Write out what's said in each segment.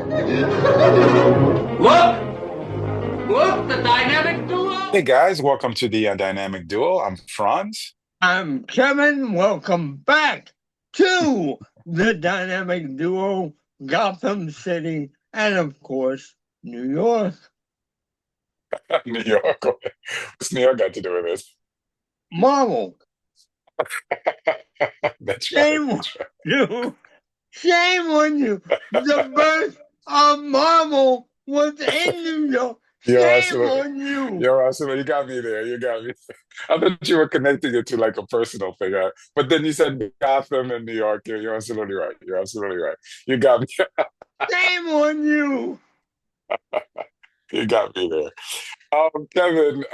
Look! Look, the dynamic duo! Hey guys, welcome to the Dynamic Duo. I'm Franz. I'm Kevin. Welcome back to the dynamic duo, Gotham City, and of course, New York. New York. What's New York got to do with this? Marvel. That's right. Shame on That's right. you. Shame on you. The birth of Marvel was in New York. You're Shame absolutely, on you. you're absolutely, you got me there. You got me. I thought you were connecting it to like a personal thing, but then you said Gotham and New York. You're absolutely right. You're absolutely right. You got me. Shame on you. You got me there. Kevin,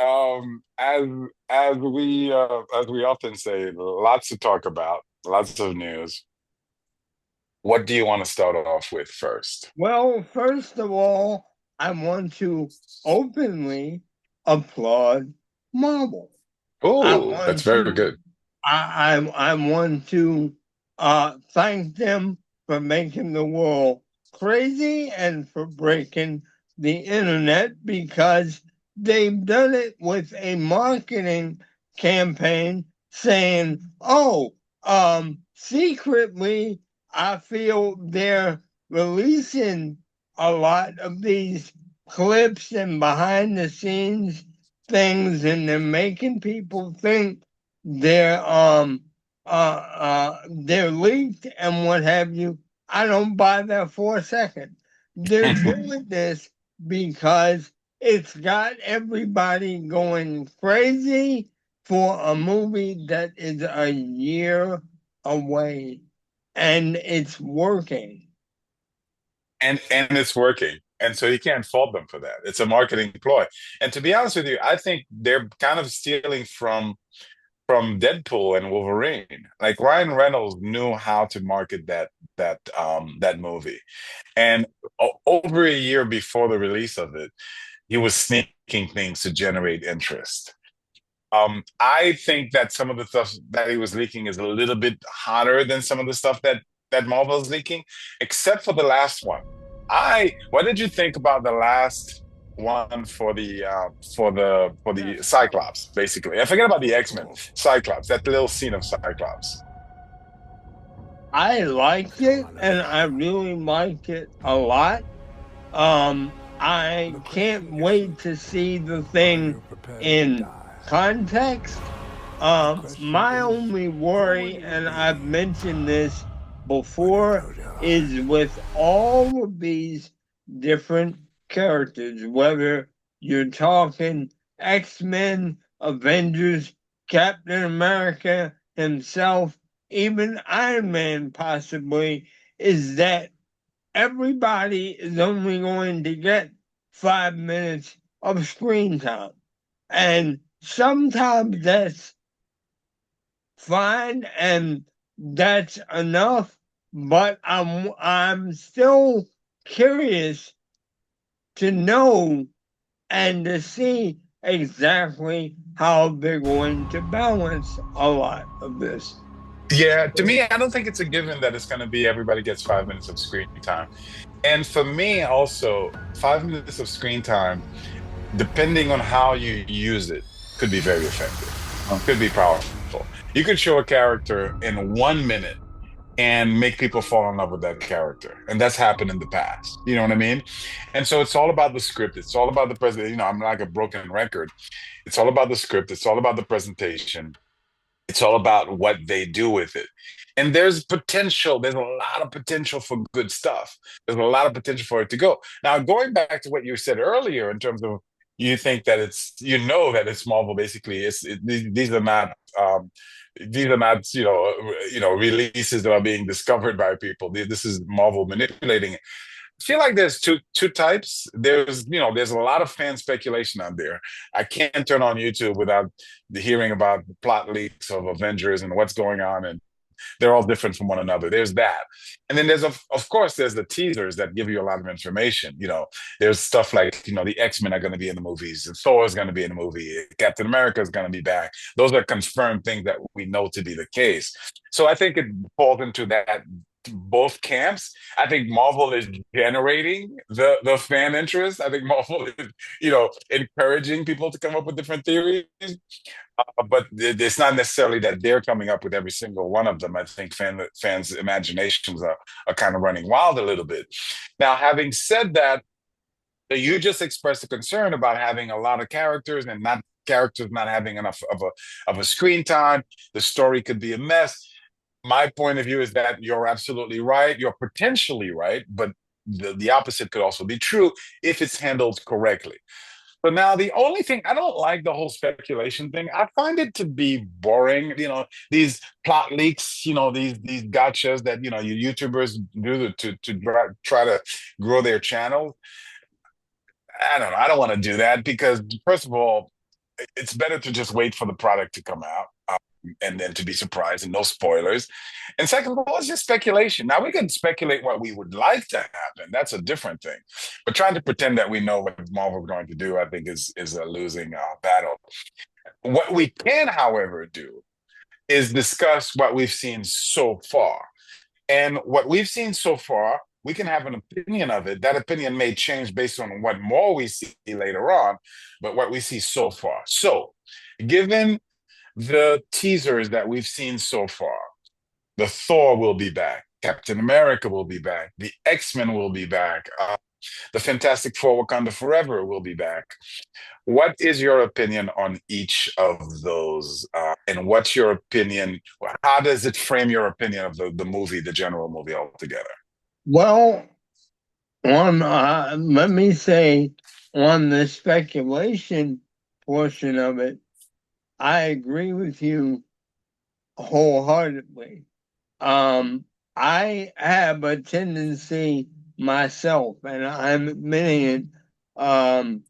as we often say, lots to talk about, lots of news. What do you want to start off with first? Well, first of all, I want to openly applaud Marvel. I Oh, that's want very to good. I want to thank them for making the world crazy and for breaking the internet because they've done it with a marketing campaign saying, "Oh, secretly, I feel they're releasing a lot of these clips and behind the scenes things, and they're making people think they're leaked and what have you." I don't buy that for a second. They're doing this because it's got everybody going crazy for a movie that is a year away, and it's working. And it's working. And so you can't fault them for that. It's a marketing ploy. And to be honest with you, I think they're kind of stealing from Deadpool and Wolverine. Like Ryan Reynolds knew how to market that movie. And over a year before the release of it, he was sneaking things to generate interest. I think that some of the stuff that he was leaking is a little bit hotter than some of the stuff that Marvel is leaking, except for the last one. What did you think about the last one for the Cyclops? Basically, I forget about the X-Men. Cyclops, that little scene of Cyclops. I liked it, and I really liked it a lot. I can't wait to see the thing in context. My only worry, and I've mentioned this before, is with all of these different characters, whether you're talking X-Men, Avengers, Captain America himself, even Iron Man possibly, is that everybody is only going to get 5 minutes of screen time. And sometimes that's fine and that's enough, but I'm still curious to know and to see exactly how they're going to balance a lot of this. Yeah, to me, I don't think it's a given that it's going to be everybody gets 5 minutes of screen time. And for me, also, 5 minutes of screen time, depending on how you use it, could be very effective, could be powerful. You could show a character in 1 minute and make people fall in love with that character. And that's happened in the past. You know what I mean? And so it's all about the script. It's all about the president. I'm like a broken record. It's all about the script. It's all about the presentation. It's all about what they do with it. And there's potential. There's a lot of potential for good stuff. There's a lot of potential for it to go. Now, going back to what you said earlier in terms of you think that that it's Marvel. Basically, these are not releases that are being discovered by people. This is Marvel manipulating it. I feel like there's two types. There's a lot of fan speculation out there. I can't turn on YouTube without hearing about plot leaks of Avengers and what's going on, and they're all different from one another. There's that. And then of course, there's the teasers that give you a lot of information. There's stuff like, the X-Men are going to be in the movies, and Thor is going to be in the movie, Captain America is going to be back. Those are confirmed things that we know to be the case. So I think it falls into both camps. I think Marvel is generating the fan interest. I think Marvel is, encouraging people to come up with different theories. But it's not necessarily that they're coming up with every single one of them. I think fans' imaginations are kind of running wild a little bit. Now, having said that, you just expressed a concern about having a lot of characters and not characters not having enough of a screen time. The story could be a mess. My point of view is that you're absolutely right. You're potentially right, but the opposite could also be true if it's handled correctly. But now the only thing I don't like the whole speculation thing. I find it to be boring. These plot leaks. These gotchas that you YouTubers do to try to grow their channel. I don't know. I don't want to do that because first of all, it's better to just wait for the product to come out. And then to be surprised and no spoilers. And second of all, it's just speculation. Now we can speculate what we would like to happen. That's a different thing. But trying to pretend that we know what Marvel's going to do, I think is a losing battle. What we can, however, do is discuss what we've seen so far. And what we've seen so far, we can have an opinion of it. That opinion may change based on what more we see later on, but what we see so far. So, given the teasers that we've seen so far, the Thor will be back, Captain America will be back, the X-Men will be back, the Fantastic Four Wakanda Forever will be back. What is your opinion on each of those? And what's your opinion? How does it frame your opinion of the movie, the general movie altogether? Well, let me say, on the speculation portion of it, I agree with you wholeheartedly. I have a tendency myself, and I'm admitting it,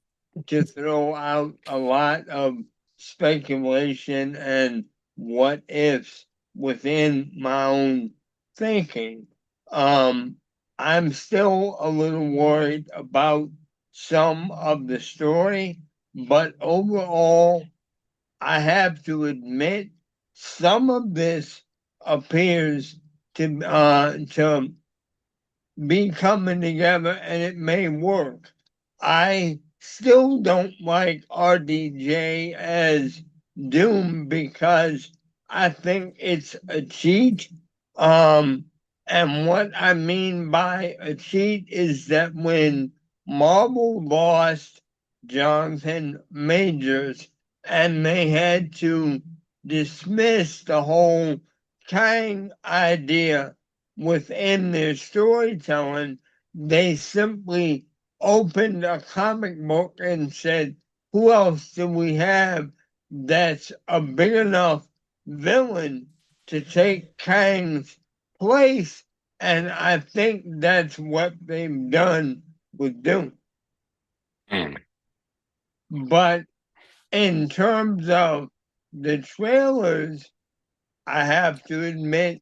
to throw out a lot of speculation and what ifs within my own thinking. I'm still a little worried about some of the story, but overall, I have to admit some of this appears to be coming together, and it may work. I still don't like RDJ as Doom because I think it's a cheat. And what I mean by a cheat is that when Marvel lost Jonathan Majors and they had to dismiss the whole Kang idea within their storytelling, they simply opened a comic book and said, who else do we have that's a big enough villain to take Kang's place? And I think that's what they've done with Doom. But in terms of the trailers, I have to admit,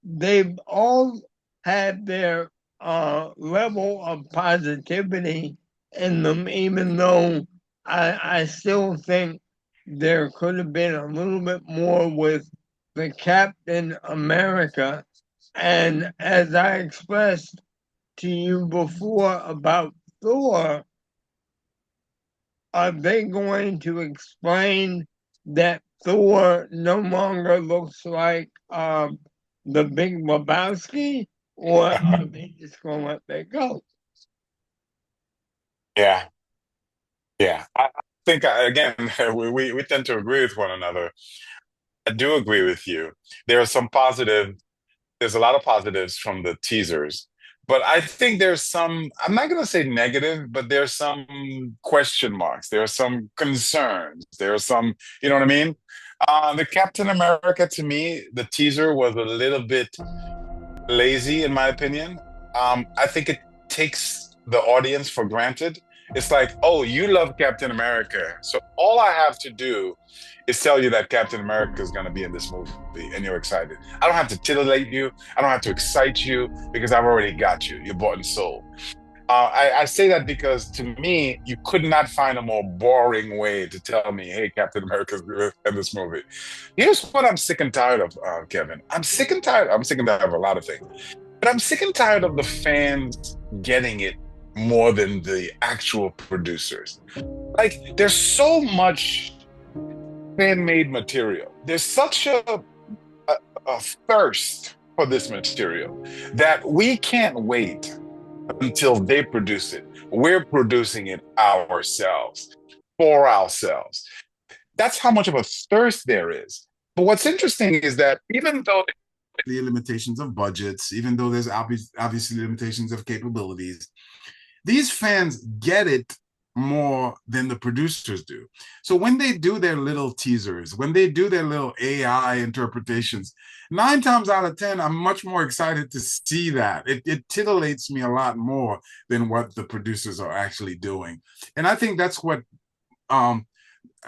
they've all had their level of positivity in them, even though I still think there could have been a little bit more with the Captain America. And as I expressed to you before about Thor, are they going to explain that Thor no longer looks like the Big Lebowski, or are they just going to let that go? Yeah. I think, again, we tend to agree with one another. I do agree with you. There's a lot of positives from the teasers, but I think there's some, I'm not going to say negative, but there's some question marks. There are some concerns. There are some, you know what I mean? The Captain America, to me, the teaser was a little bit lazy, in my opinion. I think it takes the audience for granted. It's like, oh, you love Captain America, so all I have to do is tell you that Captain America is going to be in this movie, and you're excited. I don't have to titillate you. I don't have to excite you because I've already got you. You're bought and sold. I say that because to me, you could not find a more boring way to tell me, hey, Captain America's in this movie. Here's what I'm sick and tired of, Kevin. I'm sick and tired. I'm sick and tired of a lot of things, but I'm sick and tired of the fans getting it more than the actual producers. Like, there's so much fan-made material. There's such a, a thirst for this material that we can't wait until they produce it. We're producing it ourselves, for ourselves. That's how much of a thirst there is. But what's interesting is that even though the limitations of budgets, even though there's obviously limitations of capabilities, these fans get it more than the producers do. So when they do their little teasers, when they do their little AI interpretations, 9 times out of 10, I'm much more excited to see that. It titillates me a lot more than what the producers are actually doing. And I think that's what the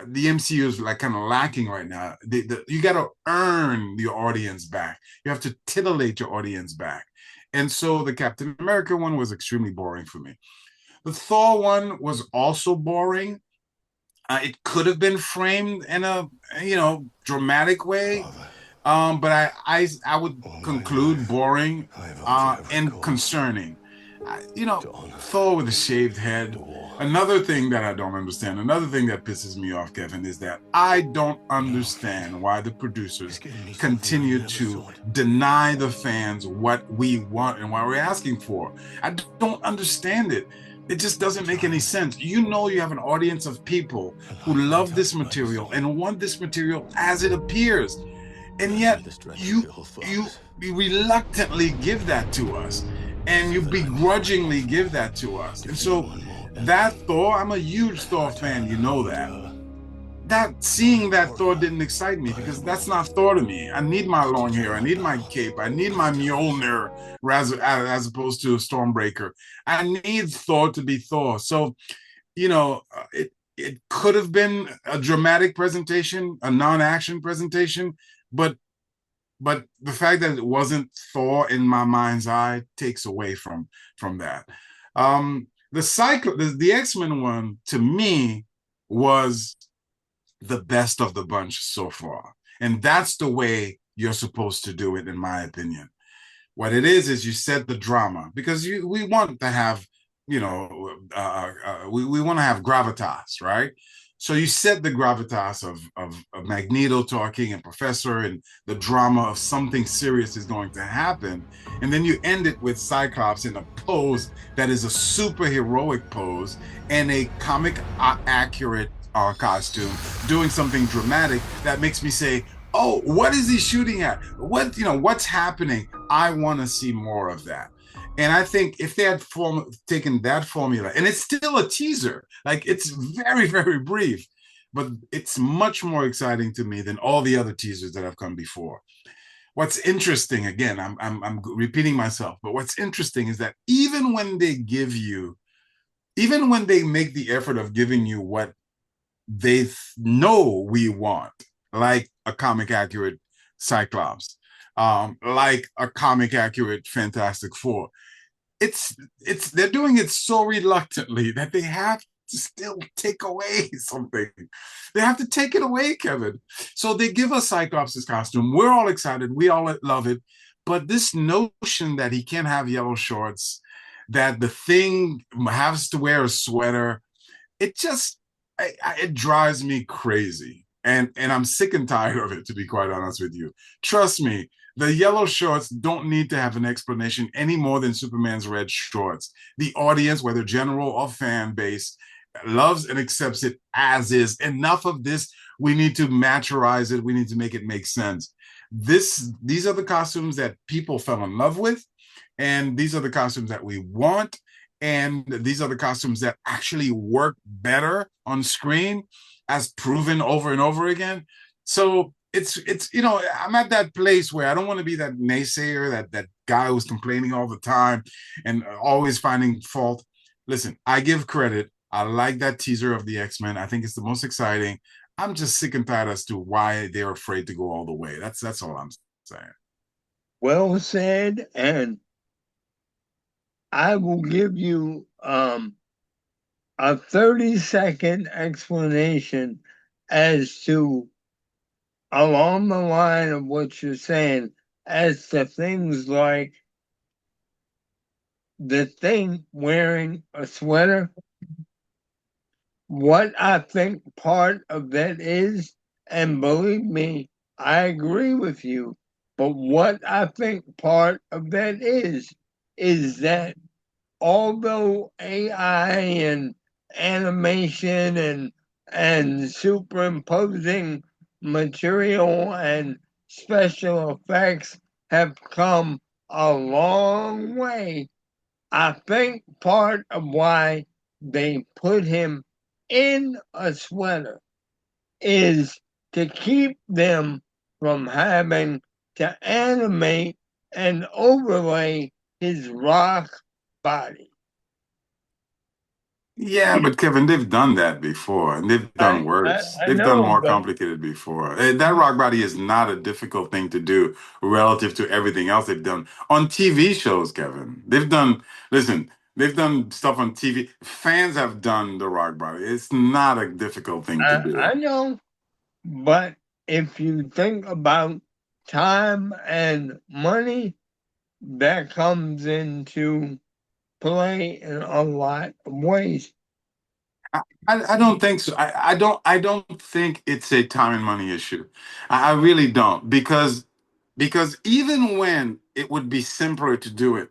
MCU is like kind of lacking right now. You got to earn your audience back. You have to titillate your audience back. And so the Captain America one was extremely boring for me. The Thor one was also boring. It could have been framed in a dramatic way, but I would conclude boring and concerning. Thor with a shaved head. Another thing that I don't understand, another thing that pisses me off, Kevin, is that I don't understand why the producers continue to deny the fans what we want and what we're asking for. I don't understand it. It just doesn't make any sense. You know, you have an audience of people who love this material and want this material as it appears. And yet you reluctantly give that to us, and you begrudgingly give that to us. And so that Thor, I'm a huge Thor fan, you know that. Seeing that Thor didn't excite me because that's not Thor to me. I need my long hair. I need my cape. I need my Mjolnir as opposed to a Stormbreaker. I need Thor to be Thor. So, it could have been a dramatic presentation, a non-action presentation, but the fact that it wasn't Thor in my mind's eye takes away from that. The X-Men one to me was the best of the bunch so far. And that's the way you're supposed to do it, in my opinion. What it is you set the drama because we want to have, we want to have gravitas, right? So you set the gravitas of Magneto talking and Professor and the drama of something serious is going to happen. And then you end it with Cyclops in a pose that is a super heroic pose and a comic accurate costume doing something dramatic that makes me say, oh, what is he shooting at? What's happening? I want to see more of that. And I think if they had taken that formula, and it's still a teaser, like it's very, very brief, but it's much more exciting to me than all the other teasers that have come before. What's interesting, again, I'm repeating myself, but what's interesting is that even when they make the effort of giving you what they know we want, like a comic accurate Cyclops, like a comic accurate Fantastic Four. They're doing it so reluctantly that they have to still take away something. They have to take it away, Kevin. So they give us Cyclops' costume. We're all excited. We all love it. But this notion that he can't have yellow shorts, that the Thing has to wear a sweater, it drives me crazy. And I'm sick and tired of it, to be quite honest with you. Trust me, the yellow shorts don't need to have an explanation any more than Superman's red shorts. The audience, whether general or fan base, loves and accepts it as is. Enough of this. We need to maturize it. We need to make it make sense. These are the costumes that people fell in love with, and these are the costumes that we want. And these are the costumes that actually work better on screen, as proven over and over again. So it's I'm at that place where I don't want to be that naysayer, that guy who's complaining all the time and always finding fault. Listen, I give credit. I like that teaser of the X-Men. I think it's the most exciting. I'm just sick and tired as to why they're afraid to go all the way. That's all I'm saying. Well said. And I will give you a 30-second explanation as to along the line of what you're saying as to things like the thing wearing a sweater. What I think part of that is, and believe me, I agree with you, but what I think part of that is that although AI and animation and superimposing material and special effects have come a long way, I think part of why they put him in a sweater is to keep them from having to animate and overlay his rock body. Yeah, but Kevin, they've done that before, and they've done worse. I They've done know, more but complicated before. That rock body is not a difficult thing to do relative to everything else they've done on TV shows, Kevin. Listen, they've done stuff on TV. Fans have done the rock body. It's not a difficult thing to I do. know. But if you think about time and money, that comes into play in a lot of ways. I don't think so. I don't think it's a time and money issue. I really don't because even when it would be simpler to do it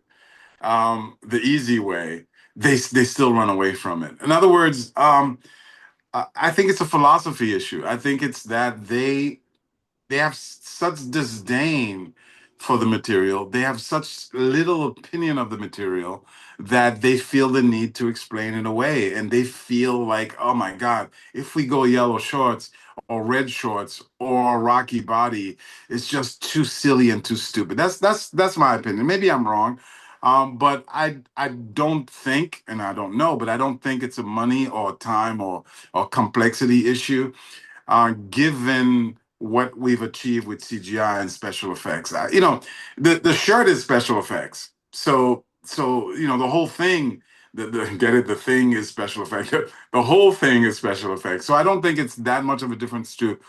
the easy way, they still run away from it. In other words, I think it's a philosophy issue. I think it's that they have such disdain for the material. They have such little opinion of the material that they feel the need to explain it away. And they feel like, oh my God, if we go yellow shorts or red shorts or a rocky body, it's just too silly and too stupid. That's my opinion. Maybe I'm wrong. But I don't think, and I don't know, but I don't think it's a money or time or complexity issue given what we've achieved with CGI and special effects. The shirt is special effects. So the whole thing, get it? The thing is special effects. The whole thing is special effects. So I don't think it's that much of a difference to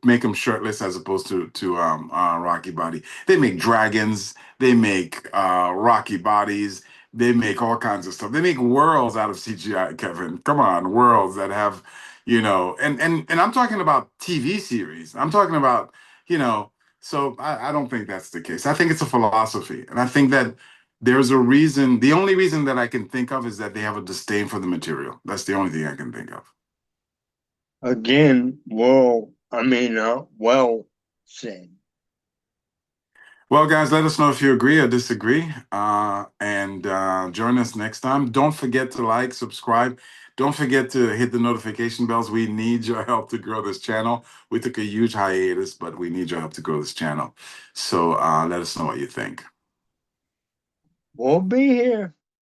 make him shirtless as opposed to Rocky Body. They make dragons. They make Rocky bodies. They make all kinds of stuff. They make worlds out of CGI, Kevin. Come on, worlds that have and I'm talking about TV series. I'm talking about, so I don't think that's the case. I think it's a philosophy. And I think that there's a reason. The only reason that I can think of is that they have a disdain for the material. That's the only thing I can think of. Again, well said. Well, guys, let us know if you agree or disagree. And join us next time. Don't forget to like, subscribe. Don't forget to hit the notification bells. We need your help to grow this channel. We took a huge hiatus, but we need your help to grow this channel. So let us know what you think. We'll be here.